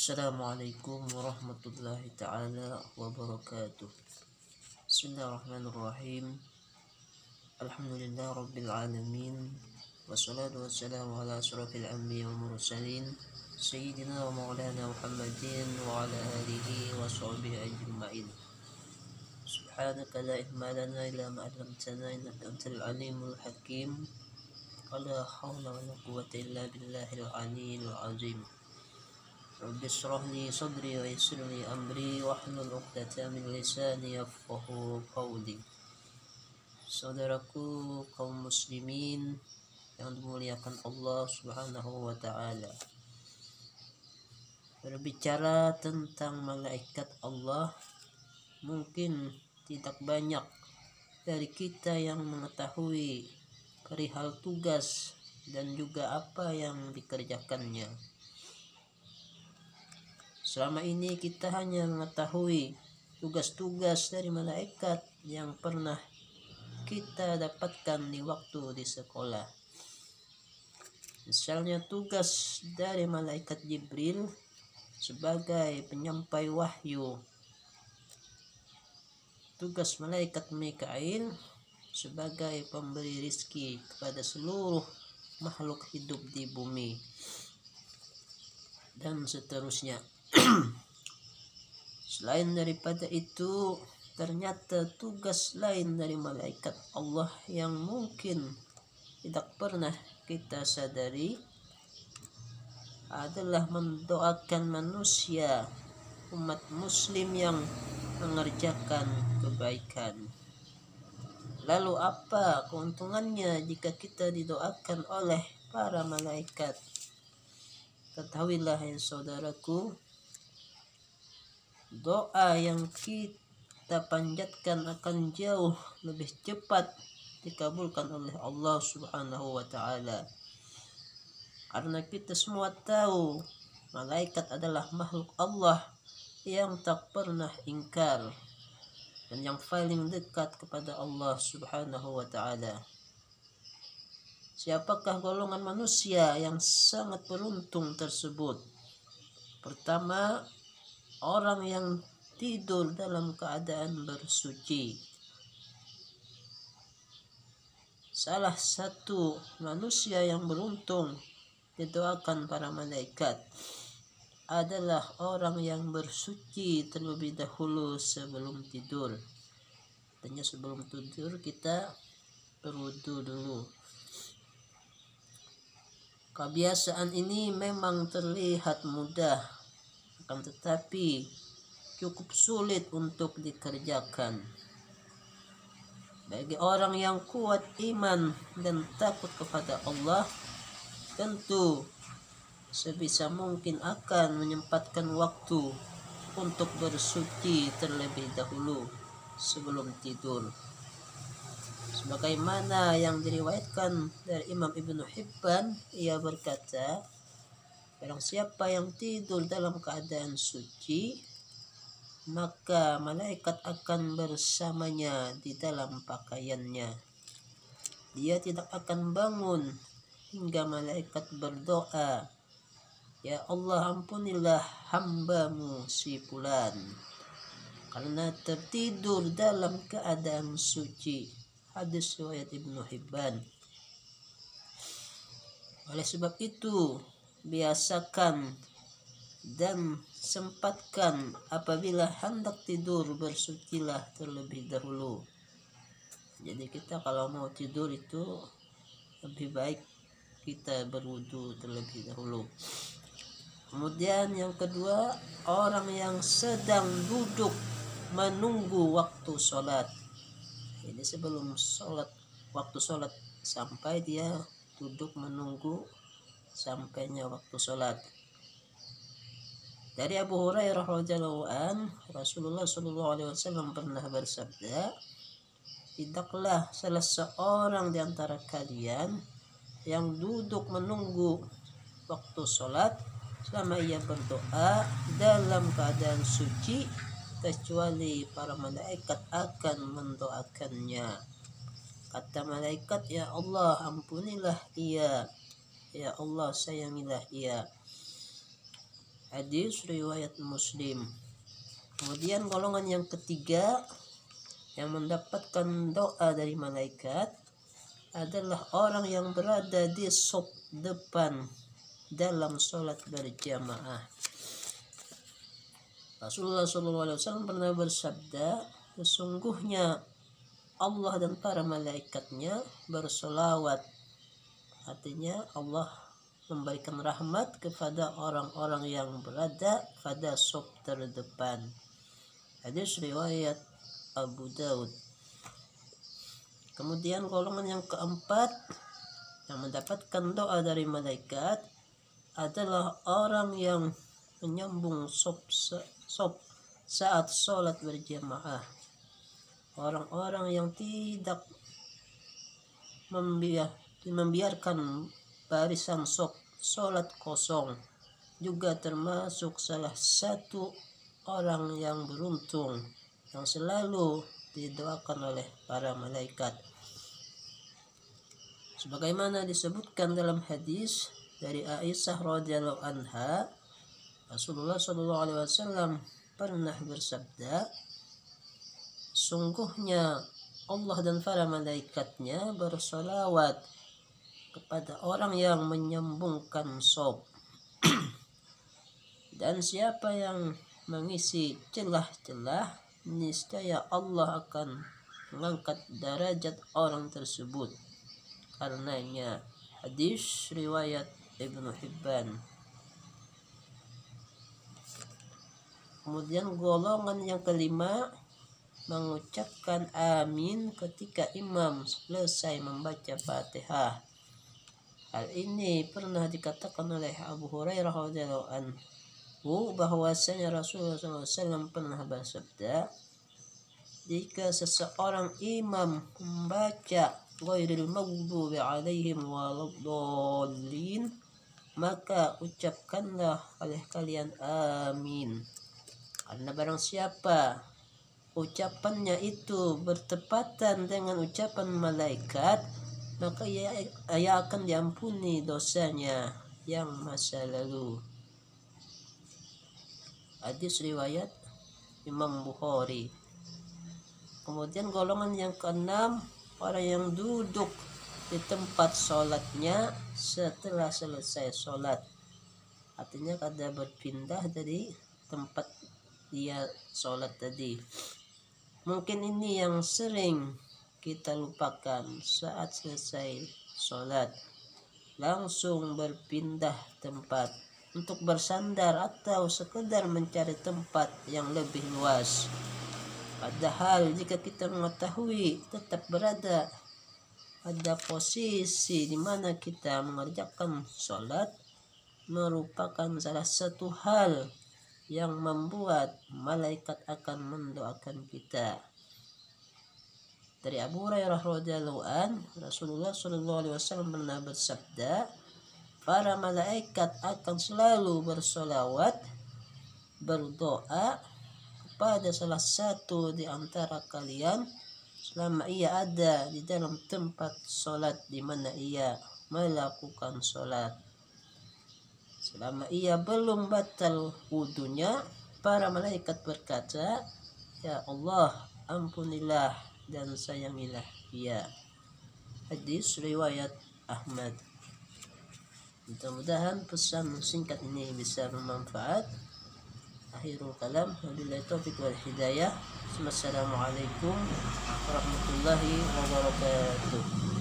Assalamualaikum warahmatullahi ta'ala wabarakatuh. Bismillahirrahmanirrahim. Alhamdulillah rabbil alamin. Wassalatu wassalamu ala asyrafil anbiya wal mursalin Sayyidina wa maulana Muhammadin wa ala alihi wa sahbihi ajma'in. Subhanaka la ilma lana illa ma 'allamtana innaka antal alimul hakim. Wala hawla wala quwwata illa billahil aliyyil azim. Rabbi shrah li sadri wa yassir li amri wahlul 'uqdatam min lisani yafqahu qawli. Saudaraku kaum muslimin yang dimuliakan Allah Subhanahu wa taala. Berbicara tentang malaikat Allah, mungkin tidak banyak dari kita yang mengetahui perihal tugas dan juga apa yang dikerjakannya. Selama ini kita hanya mengetahui tugas-tugas dari malaikat yang pernah kita dapatkan di waktu di sekolah. Misalnya tugas dari malaikat Jibril sebagai penyampai wahyu, tugas malaikat Mikail sebagai pemberi rizki kepada seluruh makhluk hidup di bumi, dan seterusnya. Selain daripada itu, ternyata tugas lain dari malaikat Allah yang mungkin tidak pernah kita sadari adalah mendoakan manusia, umat muslim yang mengerjakan kebaikan. Lalu apa keuntungannya jika kita didoakan oleh para malaikat? Ketahuilah ya saudaraku, doa yang kita panjatkan akan jauh lebih cepat dikabulkan oleh Allah Subhanahu wa taala. Karena kita semua tahu malaikat adalah makhluk Allah yang tak pernah ingkar dan yang paling dekat kepada Allah Subhanahu wa taala. Siapakah golongan manusia yang sangat beruntung tersebut? Pertama, orang yang tidur dalam keadaan bersuci. Salah satu manusia yang beruntung didoakan para malaikat adalah orang yang bersuci terlebih dahulu sebelum tidur. Artinya sebelum tidur kita berwudu dulu. Kebiasaan ini memang terlihat mudah, akan tetapi cukup sulit untuk dikerjakan. Bagi orang yang kuat iman dan takut kepada Allah, tentu sebisa mungkin akan menyempatkan waktu untuk bersuci terlebih dahulu sebelum tidur. Sebagaimana yang diriwayatkan dari Imam Ibnu Hibban, ia berkata, barang siapa yang tidur dalam keadaan suci, maka malaikat akan bersamanya di dalam pakaiannya. Dia tidak akan bangun hingga malaikat berdoa, ya Allah, ampunilah hambamu si fulan, karena tertidur dalam keadaan suci. Hadis riwayat Ibnu Hibban. Oleh sebab itu, biasakan dan sempatkan apabila hendak tidur, bersucilah terlebih dahulu. Jadi kita kalau mau tidur itu lebih baik kita berwudu terlebih dahulu. Kemudian yang kedua, orang yang sedang duduk menunggu waktu sholat. Jadi sebelum sholat, waktu sholat sampai, dia duduk menunggu sampainya waktu sholat. Dari Abu Hurairah radhiyallahu an, Rasulullah sallallahu alaihi wasallam pernah bersabda, tidaklah salah seorang di antara kalian yang duduk menunggu waktu sholat selama ia berdoa dalam keadaan suci, kecuali para malaikat akan mendoakannya. Kata malaikat, ya Allah, ampunilah ia, ya Allah, sayangilah ia. Hadis riwayat Muslim. Kemudian golongan yang ketiga yang mendapatkan doa dari malaikat adalah orang yang berada di saf depan dalam sholat berjamaah. Rasulullah SAW pernah bersabda, sesungguhnya Allah dan para malaikatnya bersolawat. Artinya Allah memberikan rahmat kepada orang-orang yang berada pada saf terdepan. Hadis riwayat Abu Daud. Kemudian golongan yang keempat yang mendapatkan doa dari malaikat adalah orang yang menyambung saf saat sholat berjamaah. Orang-orang yang tidak membiarkan barisan saf sholat kosong juga termasuk salah satu orang yang beruntung yang selalu didoakan oleh para malaikat. Sebagaimana disebutkan dalam hadis dari Aisyah radhiyallahu anha, Rasulullah SAW pernah bersabda, sungguhnya Allah dan para malaikatnya bersolawat kepada orang yang menyambungkan shaf. Dan siapa yang mengisi celah-celah, niscaya Allah akan mengangkat derajat orang tersebut karenanya. Hadis riwayat Ibnu Hibban. Kemudian golongan yang kelima mengucapkan amin ketika imam selesai membaca Fatihah. Hal ini pernah dikatakan oleh Abu Hurairah radhiyallahu anhu bahwasanya Rasulullah SAW pernah bersabda, jika seseorang imam membaca ghairil maghdubi alaihim waladdallin, maka ucapkanlah oleh kalian amin. Karena barang siapa ucapannya itu bertepatan dengan ucapan malaikat, maka ia akan diampuni dosanya yang masa lalu. Hadis riwayat Imam Bukhari. Kemudian golongan yang keenam, orang yang duduk di tempat sholatnya setelah selesai sholat. Artinya kada berpindah dari tempat dia sholat tadi. Mungkin ini yang sering kita lupakan saat selesai sholat. Langsung berpindah tempat untuk bersandar atau sekedar mencari tempat yang lebih luas. Padahal jika kita mengetahui tetap berada pada posisi di mana kita mengerjakan sholat, merupakan salah satu hal yang membuat malaikat akan mendoakan kita. Dari Abu Hurairah radhiyallahu an, Rasulullah SAW pernah bersabda, para malaikat akan selalu bersolawat, berdoa kepada salah satu di antara kalian selama ia ada di dalam tempat sholat di mana ia melakukan sholat. Selama ia belum batal wudunya, para malaikat berkata, ya Allah, ampunilah dan sayangilah dia. Hadis riwayat Ahmad. Mudah-mudahan pesan singkat ini bisa bermanfaat. Akhirul kalam, wabillahi taufiq wal hidayah. Wassalamualaikum warahmatullahi wabarakatuh.